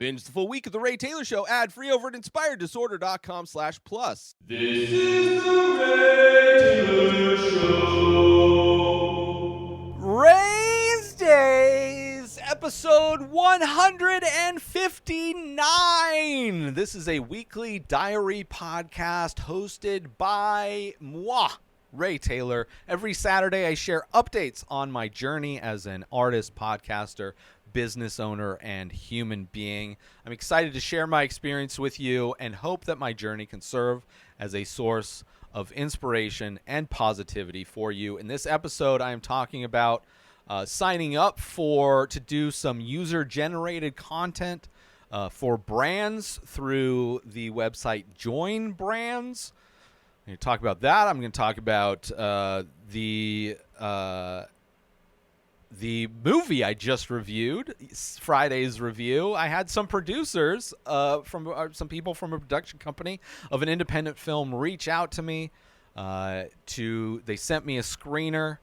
Binge the full week of The Ray Taylor Show ad-free over at inspireddisorder.com/plus. This is The Ray Taylor Show. Rayz Dayz, episode 159. This is a weekly diary podcast hosted by moi, Ray Taylor. Every Saturday, I share updates on my journey as an artist, podcaster, business owner, and human being. I'm excited to share my experience with you and hope that my journey can serve as a source of inspiration and positivity for you. In this episode, I am talking about signing up to do some user-generated content for brands through the website Join Brands. I'm going to talk about that. I'm going to talk about the movie I just reviewed, Friday's review. I had some producers some people from a production company of an independent film reach out to me. They sent me a screener,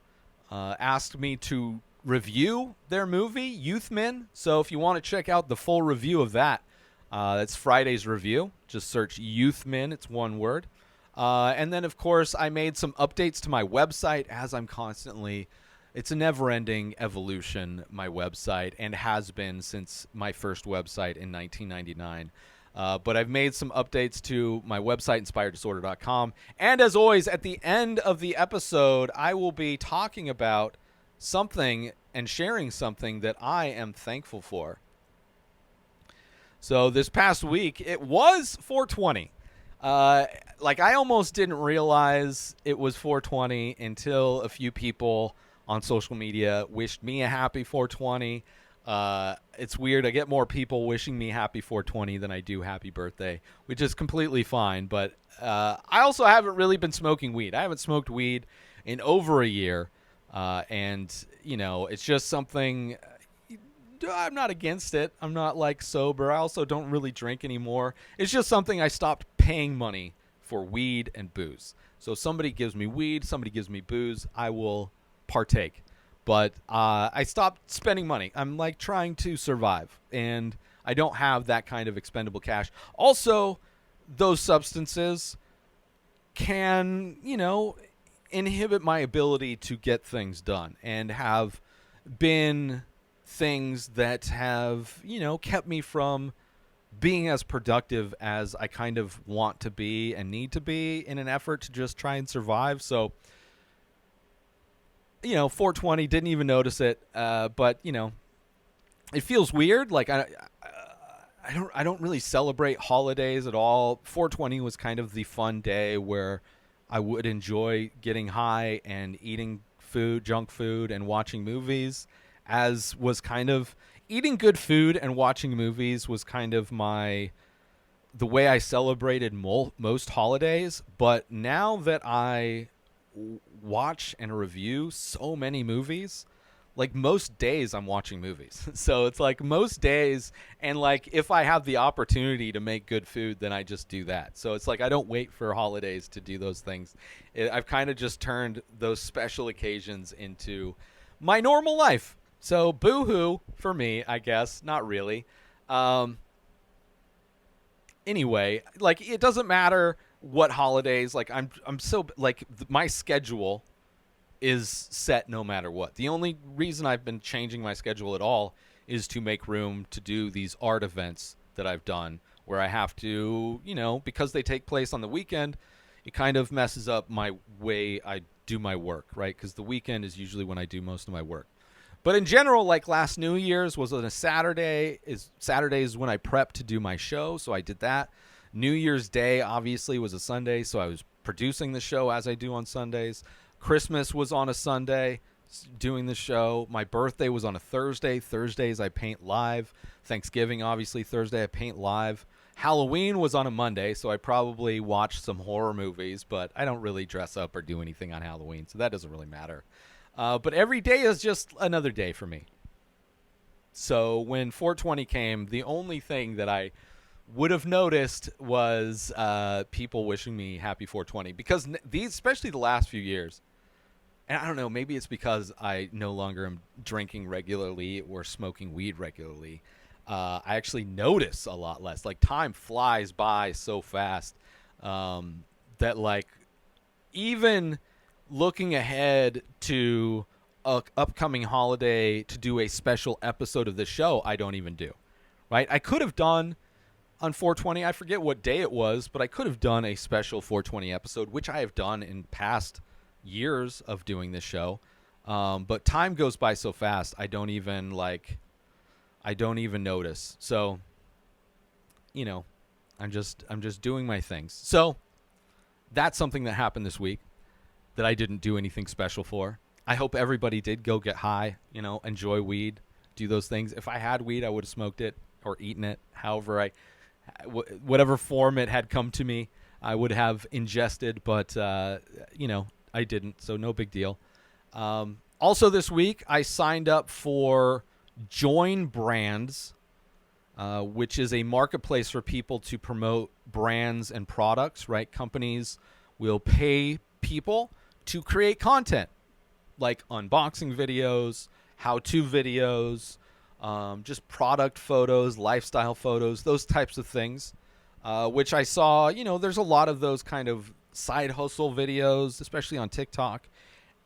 asked me to review their movie, Youth Men. So if you want to check out the full review of that, that's Friday's review. Just search Youth Men. It's one word. And then, of course, I made some updates to my website as I'm constantly... It's a never-ending evolution, my website, and has been since my first website in 1999. But I've made some updates to my website, inspireddisorder.com. And as always, at the end of the episode, I will be talking about something and sharing something that I am thankful for. So this past week, it was 420. I almost didn't realize it was 420 until a few people on social media wished me a happy 420. It's weird. I get more people wishing me happy 420 than I do happy birthday, which is completely fine. But I also haven't really been smoking weed. I haven't smoked weed in over a year. And, it's just something... I'm not against it. I'm not, sober. I also don't really drink anymore. It's just something I stopped paying money for weed and booze. So somebody gives me weed, somebody gives me booze, I will partake. But I stopped spending money. I'm trying to survive, and I don't have that kind of expendable cash. Also, those substances can, inhibit my ability to get things done, and have been things that have, kept me from being as productive as I kind of want to be and need to be in an effort to just try and survive. So 420, didn't even notice it, but it feels weird. I don't really celebrate holidays at all. 420 was kind of the fun day where I would enjoy getting high and eating junk food, and watching movies. As was kind of eating good food and watching movies was kind of the way I celebrated most holidays. But now that I watch and review so many movies, most days I'm watching movies. So it's most days, and if I have the opportunity to make good food, then I just do that. So it's I don't wait for holidays to do those things. I've kind of just turned those special occasions into my normal life. So boo-hoo for me, I guess. Not really. Anyway, it doesn't matter what holidays, I'm so, my schedule is set no matter what. The only reason I've been changing my schedule at all is to make room to do these art events that I've done, where I have to, because they take place on the weekend, it kind of messes up my way I do my work, right? Because the weekend is usually when I do most of my work. But in general, last New Year's was on a Saturday. Saturday is when I prep to do my show, so I did that. New Year's Day, obviously, was a Sunday, so I was producing the show as I do on Sundays. Christmas was on a Sunday, doing the show. My birthday was on a Thursday. Thursdays, I paint live. Thanksgiving, obviously, Thursday, I paint live. Halloween was on a Monday, so I probably watched some horror movies, but I don't really dress up or do anything on Halloween, so that doesn't really matter. But every day is just another day for me. So when 420 came, the only thing that I would have noticed was people wishing me happy 420. Because especially the last few years, and I don't know, maybe it's because I no longer am drinking regularly or smoking weed regularly. I actually notice a lot less. Like, time flies by so fast that, like, even looking ahead to a upcoming holiday to do a special episode of this show, I don't even do. Right? I could have done on 420, I forget what day it was, but I could have done a special 420 episode, which I have done in past years of doing this show. But time goes by so fast, I don't even notice. So, you know, I'm just doing my things. So that's something that happened this week that I didn't do anything special for. I hope everybody did go get high, you know, enjoy weed, do those things. If I had weed, I would have smoked it or eaten it. However, whatever form it had come to me, I would have ingested, but, you know, I didn't, so no big deal. Also this week, I signed up for Join Brands, which is a marketplace for people to promote brands and products, right? Companies will pay people to create content, like unboxing videos, how-to videos, just product photos, lifestyle photos, those types of things, which I saw, you know, there's a lot of those kind of side hustle videos, especially on TikTok,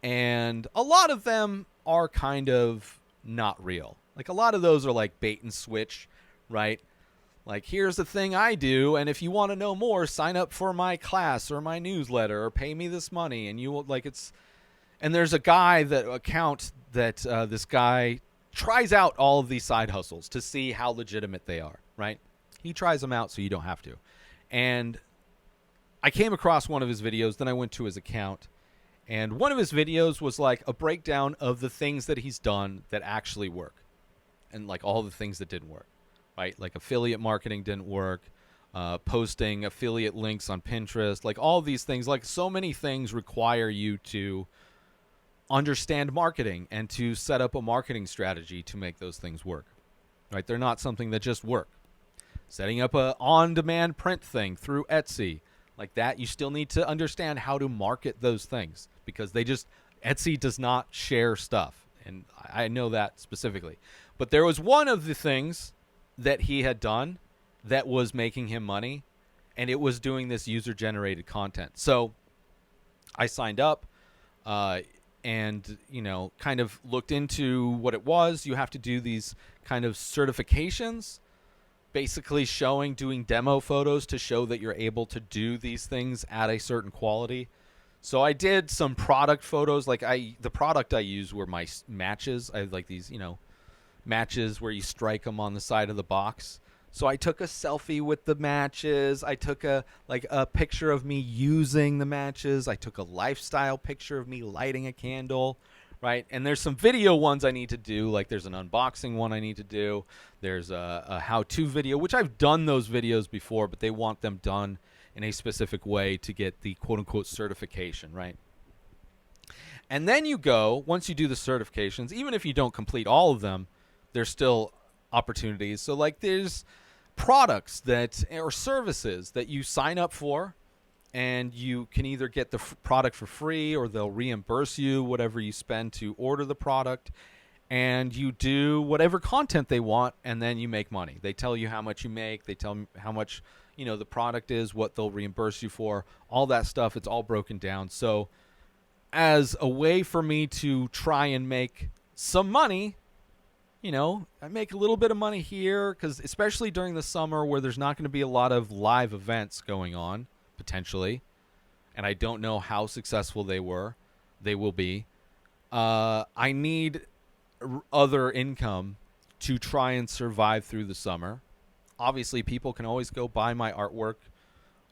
and a lot of them are kind of not real. Like, a lot of those are like bait and switch, right? Like, here's the thing I do, and if you want to know more, sign up for my class or my newsletter or pay me this money, and you will, like, it's, and there's a guy this guy tries out all of these side hustles to see how legitimate they are, right? He tries them out so you don't have to. And I came across one of his videos, then I went to his account, and one of his videos was like a breakdown of the things that he's done that actually work, and like all the things that didn't work, right? Like affiliate marketing didn't work, posting affiliate links on Pinterest, like all these things. Like, so many things require you to understand marketing and to set up a marketing strategy to make those things work, right? They're not something that just work. Setting up a on-demand print thing through Etsy, like that, you still need to understand how to market those things, because Etsy does not share stuff, and I know that specifically. But there was one of the things that he had done that was making him money, and it was doing this user-generated content. So I signed up, and, you know, kind of looked into what it was. You have to do these kind of certifications, basically doing demo photos to show that you're able to do these things at a certain quality. So I did some product photos. Like, the product I used were my matches. I have like these, you know, matches where you strike them on the side of the box. So I took a selfie with the matches. I took a picture of me using the matches. I took a lifestyle picture of me lighting a candle, right? And there's some video ones I need to do. Like, there's an unboxing one I need to do. There's a how-to video, which I've done those videos before, but they want them done in a specific way to get the quote-unquote certification, right? And then once you do the certifications, even if you don't complete all of them, there's still opportunities. So, like, there's products or services that you sign up for, and you can either get the product for free, or they'll reimburse you whatever you spend to order the product, and you do whatever content they want, and then you make money. They tell you how much you make. They tell how much, you know, the product is, what they'll reimburse you for, all that stuff. It's all broken down. So as a way for me to try and make some money, you know, I make a little bit of money here, because especially during the summer where there's not going to be a lot of live events going on, potentially, and I don't know how successful they will be. I need other income to try and survive through the summer. Obviously, people can always go buy my artwork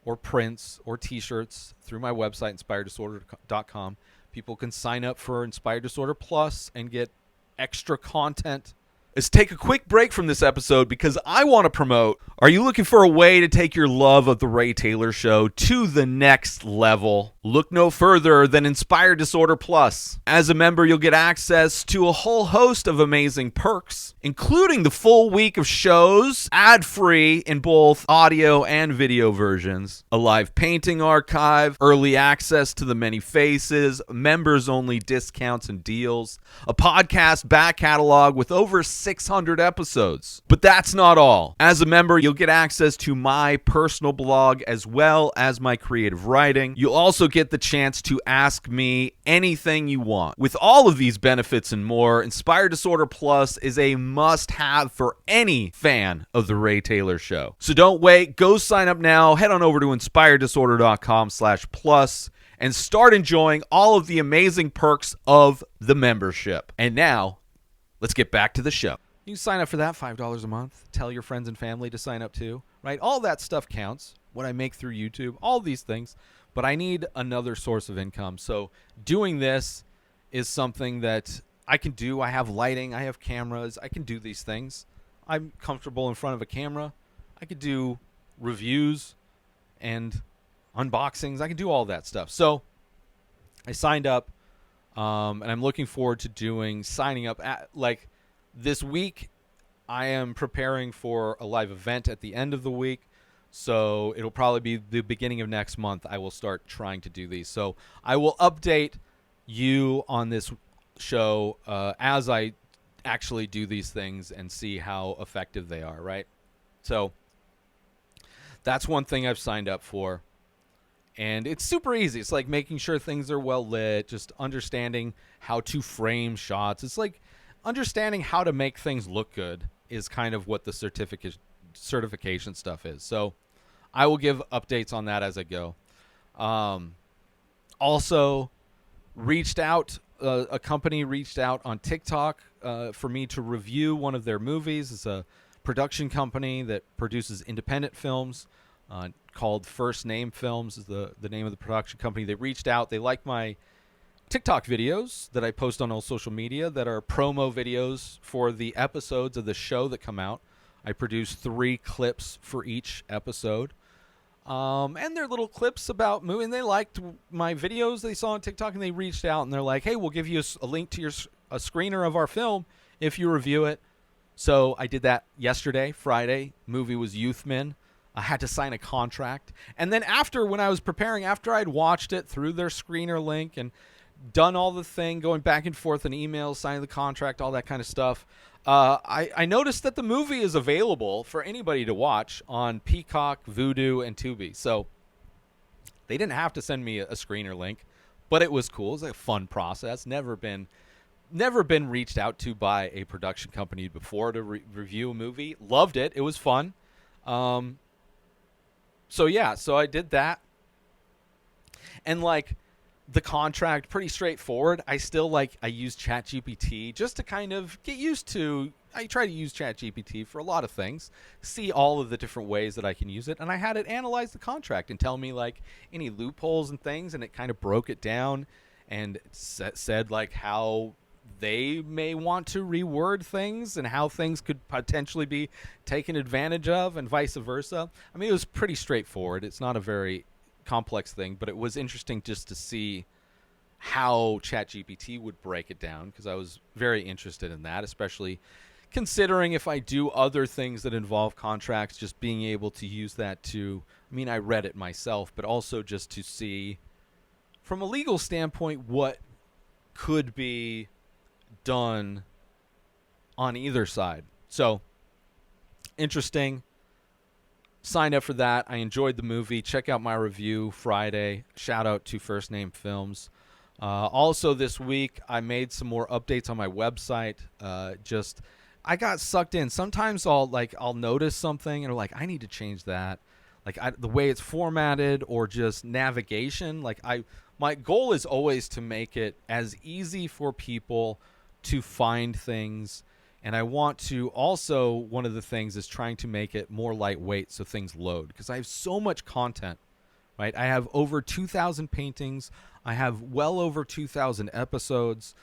or prints or t-shirts through my website, inspireddisorder.com. People can sign up for Inspired Disorder Plus and get extra content. Let's take a quick break from this episode because I want to promote Are you looking for a way to take your love of The Ray Taylor Show to the next level? Look no further than Inspired Disorder Plus. As a member, you'll get access to a whole host of amazing perks, including the full week of shows, ad-free in both audio and video versions, a live painting archive, early access to the many faces, members-only discounts and deals, a podcast back catalog with over 600 episodes. But that's not all. As a member, you'll get access to my personal blog as well as my creative writing. You'll also get the chance to ask me anything you want. With all of these benefits and more, Inspired Disorder Plus is a must-have for any fan of The Ray Taylor Show. So don't wait. Go sign up now. Head on over to inspireddisorder.com/plus and start enjoying all of the amazing perks of the membership. And now, let's get back to the show. You sign up for that, $5 a month. Tell your friends and family to sign up too, right? All that stuff counts. What I make through YouTube, all these things. But I need another source of income. So doing this is something that I can do. I have lighting. I have cameras. I can do these things. I'm comfortable in front of a camera. I could do reviews and unboxings. I can do all that stuff. So I signed up, and I'm looking forward to signing up like this week. I am preparing for a live event at the end of the week, so it'll probably be the beginning of next month I will start trying to do these. So I will update you on this show as I actually do these things and see how effective they are, right? So that's one thing I've signed up for. And it's super easy. It's like making sure things are well lit, just understanding how to frame shots. It's like understanding how to make things look good is kind of what the certification stuff is. So I will give updates on that as I go. Also, a company reached out on TikTok for me to review one of their movies. It's a production company that produces independent films called First Name Films is the name of the production company. They reached out. They like my TikTok videos that I post on all social media that are promo videos for the episodes of the show that come out. I produce 3 clips for each episode. And they're little clips about movie. And they liked my videos they saw on TikTok, and they reached out and they're like, hey, we'll give you a link to a screener of our film if you review it. So I did that yesterday, Friday. Movie was Youthman. I had to sign a contract. And then when I was preparing, after I'd watched it through their screener link and done all the thing, going back and forth in emails, signing the contract, all that kind of stuff, I noticed that the movie is available for anybody to watch on Peacock, Vudu, and Tubi. So they didn't have to send me a screener link, but it was cool. It was a fun process. Never been reached out to by a production company before to review a movie. Loved it. It was fun. So I did that. And like the contract, pretty straightforward. I use ChatGPT just to kind of get used to. I try to use ChatGPT for a lot of things, see all of the different ways that I can use it. And I had it analyze the contract and tell me like any loopholes and things. And it kind of broke it down and said like how they may want to reword things and how things could potentially be taken advantage of and vice versa. I mean, it was pretty straightforward. It's not a very complex thing, but it was interesting just to see how ChatGPT would break it down, because I was very interested in that, especially considering if I do other things that involve contracts, just being able to use that I read it myself, but also just to see from a legal standpoint what could be done on either side. So interesting. Signed up for that. I enjoyed the movie. Check out my review Friday. Shout out to First Name Films. Also this week I made some more updates on my website. I got sucked in. Sometimes I'll notice something and I'm like, I need to change that. The way it's formatted or just navigation. My goal is always to make it as easy for people to find things. And I want to also, one of the things is trying to make it more lightweight so things load, because I have so much content, right? I have over 2,000 paintings. I have well over 2,000 episodes,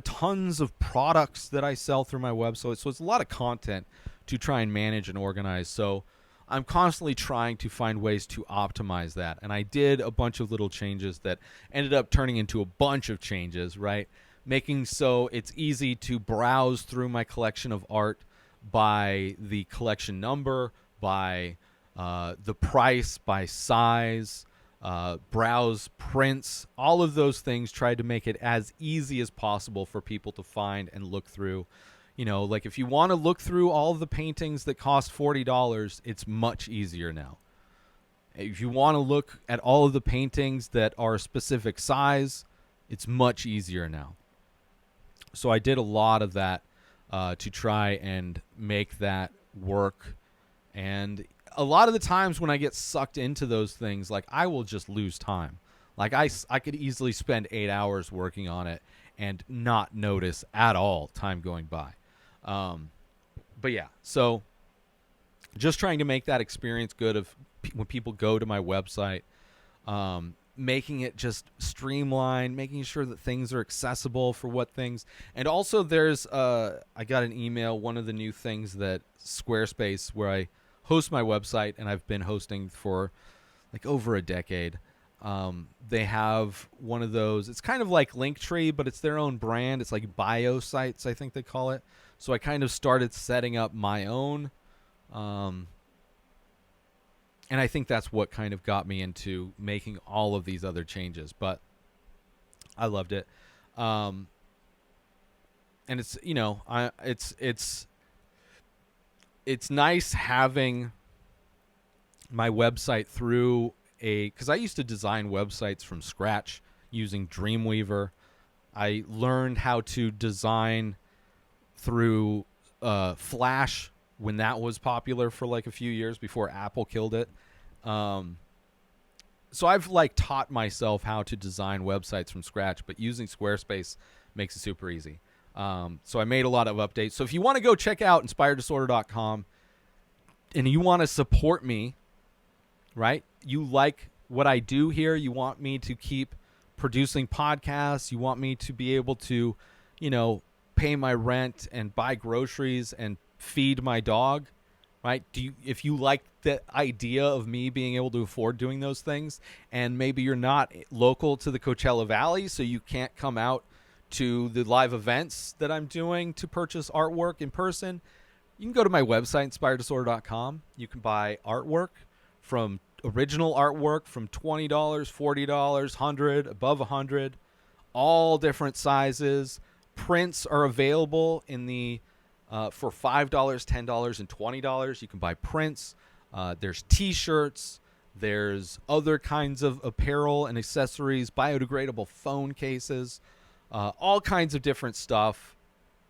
tons of products that I sell through my website. So it's a lot of content to try and manage and organize. So I'm constantly trying to find ways to optimize that. And I did a bunch of little changes that ended up turning into a bunch of changes, right? Making so it's easy to browse through my collection of art by the collection number, by the price, by size, browse prints, all of those things. Tried to make it as easy as possible for people to find and look through. You know, like if you want to look through all of the paintings that cost $40, it's much easier now. If you want to look at all of the paintings that are a specific size, it's much easier now. So I did a lot of that to try and make that work. And a lot of the times when I get sucked into those things, like I will just lose time. Like I could easily spend 8 hours working on it and not notice at all time going by. But yeah, so just trying to make that experience good of when people go to my website, making it just streamlined, making sure that things are accessible for what things. And also there's, I got an email, one of the new things that Squarespace, where I host my website and I've been hosting for like over a decade. They have one of those, it's kind of like Linktree, but it's their own brand. It's like bio sites, I think they call it. So I kind of started setting up my own. And I think that's what kind of got me into making all of these other changes. But I loved it. And it's, you know, it's nice having my website through because I used to design websites from scratch using Dreamweaver. I learned how to design through Flash when that was popular for like a few years before Apple killed it. So I've like taught myself how to design websites from scratch, but using Squarespace makes it super easy. So I made a lot of updates. So if you want to go check out inspireddisorder.com and you want to support me, right? You like what I do here. You want me to keep producing podcasts. You want me to be able to, you know, pay my rent and buy groceries and feed my dog, right? If you like the idea of me being able to afford doing those things, and maybe you're not local to the Coachella Valley, so you can't come out to the live events that I'm doing to purchase artwork in person, you can go to my website, inspireddisorder.com. You can buy artwork from original artwork from $20, $40, $100, above $100, all different sizes. Prints are available in the for $5, $10, and $20. You can buy prints. There's T-shirts. There's other kinds of apparel and accessories, biodegradable phone cases, all kinds of different stuff.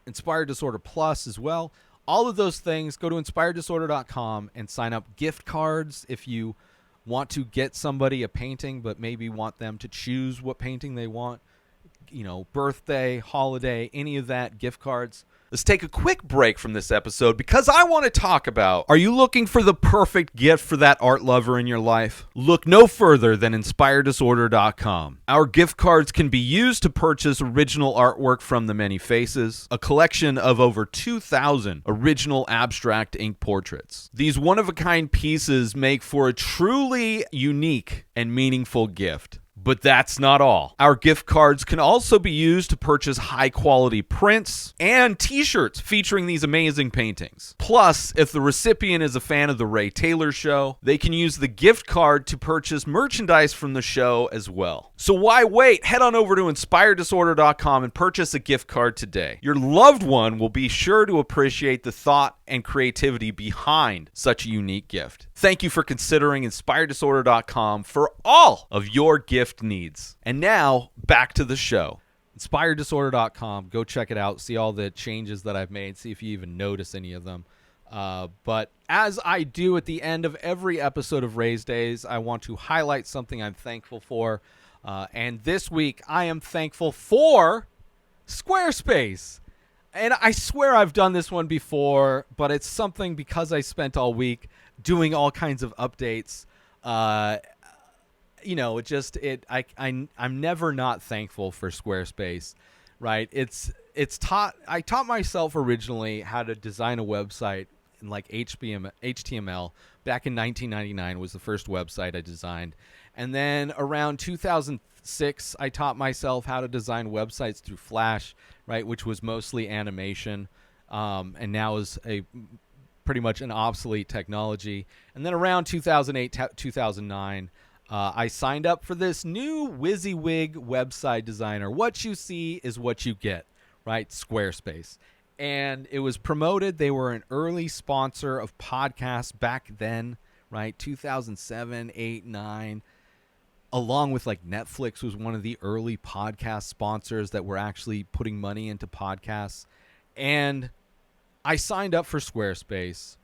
Inspired Disorder Plus as well. All of those things, go to inspireddisorder.com and sign up gift cards if you want to get somebody a painting, but maybe want them to choose what painting they want. You know, birthday, holiday, any of that, gift cards. Let's take a quick break from this episode because I want to talk about, are you looking for the perfect gift for that art lover in your life? Look no further than inspireddisorder.com. Our gift cards can be used to purchase original artwork from The Many Faces, a collection of over 2,000 original abstract ink portraits. These one-of-a-kind pieces make for a truly unique and meaningful gift. But that's not all. Our gift cards can also be used to purchase high-quality prints and T-shirts featuring these amazing paintings. Plus, if the recipient is a fan of The Ray Taylor Show, they can use the gift card to purchase merchandise from the show as well. So why wait? Head on over to inspireddisorder.com and purchase a gift card today. Your loved one will be sure to appreciate the thought and creativity behind such a unique gift. Thank you for considering inspireddisorder.com for all of your gift needs. And now, back to the show. Inspireddisorder.com. Go check it out. See all the changes that I've made. See if you even notice any of them. But as I do at the end of every episode of Rayz Dayz, I want to highlight something I'm thankful for. And this week, I am thankful for Squarespace. And I swear I've done this one before, but it's something because I spent all week doing all kinds of updates. You know, I'm never not thankful for Squarespace, right? I taught myself originally how to design a website in like HTML. Back in 1999 was the first website I designed. And then around 2006, I taught myself how to design websites through Flash, right, which was mostly animation, and now is a pretty much an obsolete technology. And then around 2008, 2009, I signed up for this new WYSIWYG website designer. What you see is what you get, right? Squarespace. And it was promoted. They were an early sponsor of podcasts back then, right? 2007, 8, 9. Along with like Netflix was one of the early podcast sponsors that were actually putting money into podcasts. And I signed up for Squarespace.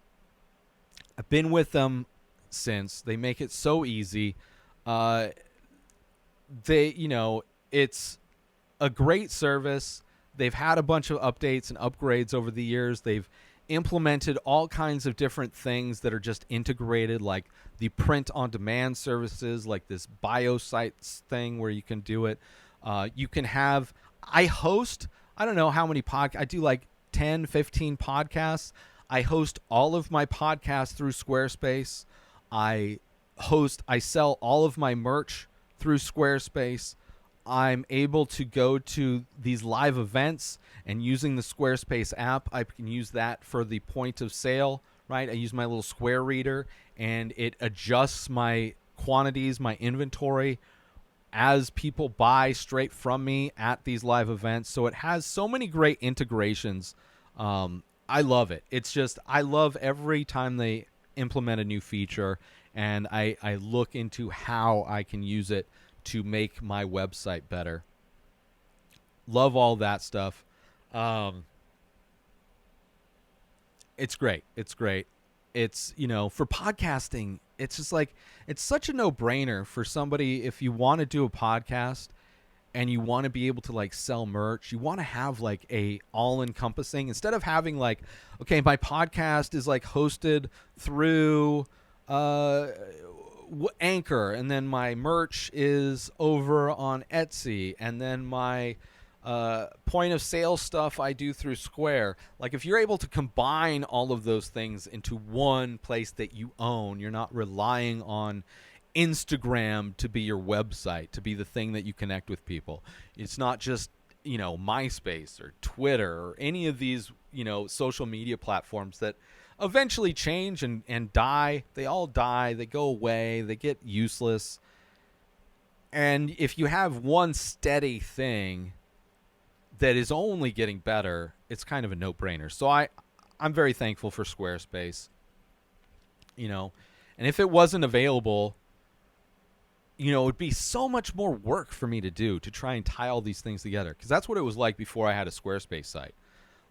I've been with them since. They make it so easy. It's a great service. They've had a bunch of updates and upgrades over the years. They've implemented all kinds of different things that are just integrated, like the print-on-demand services, like this BioSites thing where you can do it. You can have... I host, I don't know how many podcasts. I do like 10, 15 podcasts. I host all of my podcasts through Squarespace. I sell all of my merch through Squarespace. I'm able to go to these live events, and using the Squarespace app, I can use that for the point of sale, right? I use my little Square reader, and it adjusts my quantities, my inventory, as people buy straight from me at these live events. So it has so many great integrations. I love it. It's just, I love every time they implement a new feature, and I look into how I can use it to make my website better. Love all that stuff. It's great. It's great. It's, for podcasting, it's just like, it's such a no-brainer for somebody. If you want to do a podcast and you want to be able to like sell merch, you want to have like a all-encompassing, instead of having like, okay, my podcast is like hosted through Anchor, and then my merch is over on Etsy, and then my point of sale stuff I do through Square. Like, if you're able to combine all of those things into one place that you own, you're not relying on Instagram to be your website, to be the thing that you connect with people. It's not just, MySpace or Twitter or any of these, social media platforms that eventually change and die. They all die. They go away. They get useless. And if you have one steady thing that is only getting better, it's kind of a no-brainer. So I'm very thankful for Squarespace. And if it wasn't available, it would be so much more work for me to do, to try and tie all these things together. Because that's what it was like before I had a Squarespace site.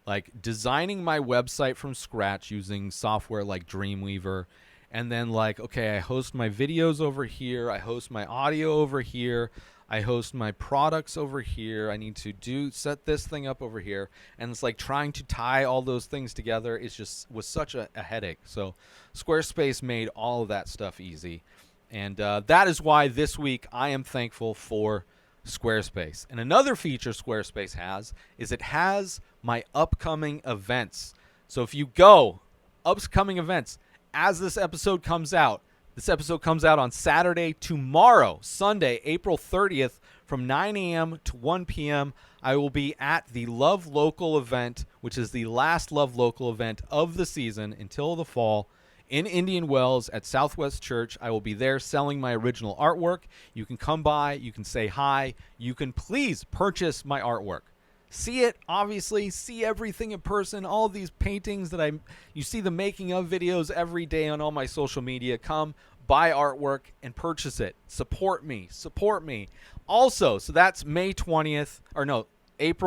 Like, designing my website from scratch using software like Dreamweaver, and then like, okay, I host my videos over here, I host my audio over here, I host my products over here, I need to set this thing up over here, and it's like trying to tie all those things together was such a headache. So Squarespace made all of that stuff easy, and that is why this week I am thankful for Squarespace. And another feature Squarespace has is it has my upcoming events. So if you go upcoming events, as this episode comes out on Saturday, tomorrow, Sunday, April 30th, from 9 a.m. to 1 p.m. I will be at the Love Local event, which is the last Love Local event of the season until the fall, in Indian Wells at Southwest Church. I will be there selling my original artwork. You can come by. You can say hi. You can please purchase my artwork. See it, obviously. See everything in person. All these paintings that you see the making of videos every day on all my social media. Come, buy artwork, and purchase it. Support me. Support me. Also, so that's April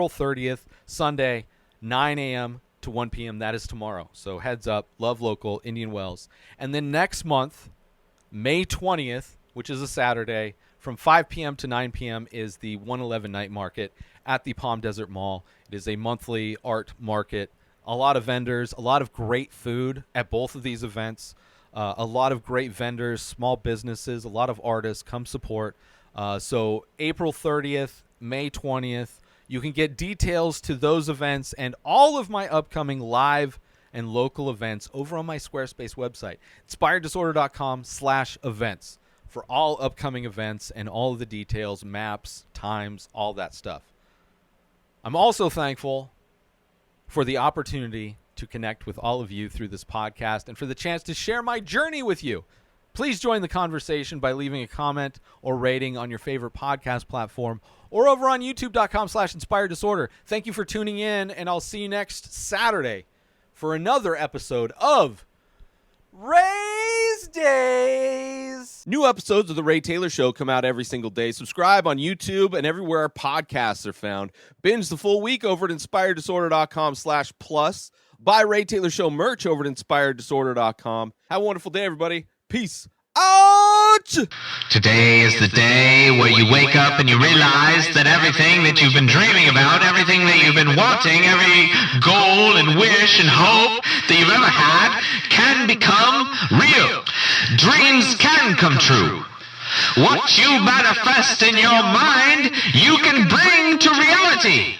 30th, Sunday, 9 a.m. to 1 p.m. That is tomorrow. So heads up, Love Local, Indian Wells. And then next month, May 20th, which is a Saturday, from 5 p.m. to 9 p.m. is the 111 Night Market at the Palm Desert Mall. It is a monthly art market. A lot of vendors, a lot of great food at both of these events. A lot of great vendors, small businesses, a lot of artists. Come support. So April 30th, May 20th. You can get details to those events and all of my upcoming live and local events over on my Squarespace website, inspireddisorder.com/events, for all upcoming events and all of the details, maps, times, all that stuff. I'm also thankful for the opportunity to connect with all of you through this podcast and for the chance to share my journey with you. Please join the conversation by leaving a comment or rating on your favorite podcast platform or over on youtube.com/inspireddisorder. Thank you for tuning in, and I'll see you next Saturday for another episode of Rayz Dayz. New episodes of The Ray Taylor Show come out every single day. Subscribe on YouTube and everywhere our podcasts are found. Binge the full week over at inspireddisorder.com/plus. Buy Ray Taylor Show merch over at inspireddisorder.com. Have a wonderful day, everybody. Peace out! Today is the day where you wake up and you realize that everything that you've been dreaming about, everything that you've been wanting, every goal and wish and hope that you've ever had can become real. Dreams can come true. What you manifest in your mind, you can bring to reality.